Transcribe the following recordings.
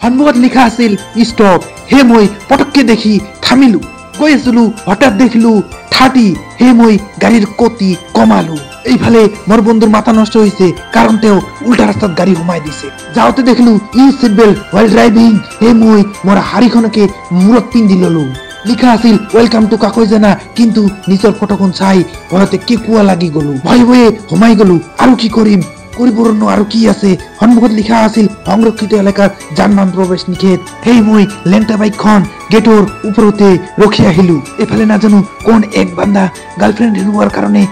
সন্মুখত লিখা আছিল ষ্টপ। হে মই পটককে দেখি থামিলো, গৈ আছিলো, হঠাৎ দেখিলো 30। হে মই গাড়ীৰ গতি কমালো। এইফালে মোৰ বন্ধুৰ মাথা নষ্ট হৈছে, কাৰণ তেওঁ উল্টা ৰাস্তাত গাড়ী সোমাই দিছে। যাওঁতে দেখিলো use seat belt while driving. হে মই মোৰ শাৰীখনকে মূৰত পিন্ধি ললো। লিখা আছিল ওয়েলকাম টু কাকৈজানা, কিন্তু নিজৰ ফটোখন চাই ভয়তে কেঁকুয়া লাগি গলো। ভয়ে সোমাই গলো। আৰু কি কৰিম, কৰিবৰনো আৰু কি আছে। সন্মুখত লিখা আছিল সংৰক্ষিত এলেকাত যান বাহন প্ৰৱেশ নিষেধ। সেই মই লেণ্টা বাইকখন গেটৰ ওপৰতে ৰখি আহিলো। এইফালে নাজানো কোন এক বান্দা গাৰ্লফ্ৰেণ্ড হেৰুৱাৰ কাৰণে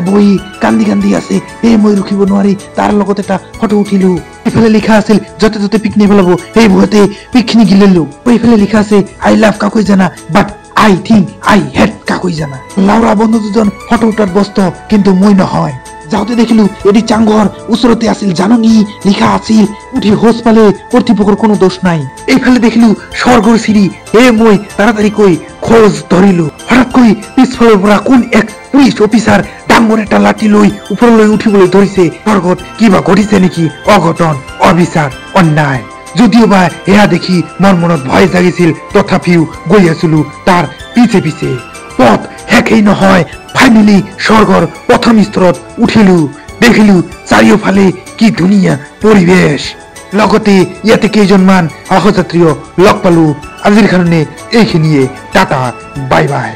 বহি কান্দি আছে। সেই মই ৰখিব নোৱাৰি তাৰ লগত এটা ফটো উঠিলো। এইফালে লিখা আছিল যতে ততে পিক নিপেলাব, সেই ভয়তে পিকখিনি গিলিলো। এইফালে লিখা আছে I love Kakoijana but I think I hate Kakoijana. লাউৰা বন্ধু দুজন ফটো উঠাত ব্যস্ত, কিন্তু মই নহয়। যাওঁতে দেখিলো এটি চাংঘৰ ওচৰতে আছিল জাননী লিখা আছিল। উঠি হোচ পালে কৰ্তৃপক্ষৰ কোনো দোষ নাই। এইফালে দেখিলো স্বৰ্গৰ চিৰি। হে মই তাড়াতাড়িকৈ খোজ ধৰিলো। হঠাৎকৈ পিছফালৰ পৰা কোন এক পুলিচ অফিচাৰ ডাঙৰ এটা লাঠি লৈ ওপৰলৈ উঠিবলৈ ধৰিছে। স্বৰ্গত কিবা ঘটিছে নেকি? অঘটন, অবিচাৰ, অন্যায়। যদিওবা এয়া দেখি মোৰ মনত ভয় জাগিছিল, তথাপিও গৈ আছিলো তাৰ পিছে। পথ শেষেই নহয়। ফাইনেলি স্বৰ্গৰ প্ৰথম স্তৰত উঠিলো। দেখিলো চাৰিওফালে কি ধুনীয়া পৰিবেশ, লগতে ইয়াতে কেইজনমান সহযাত্ৰীও লগ পালো। আজিৰ কাৰণে এইখিনিয়ে। Tata, bye bye.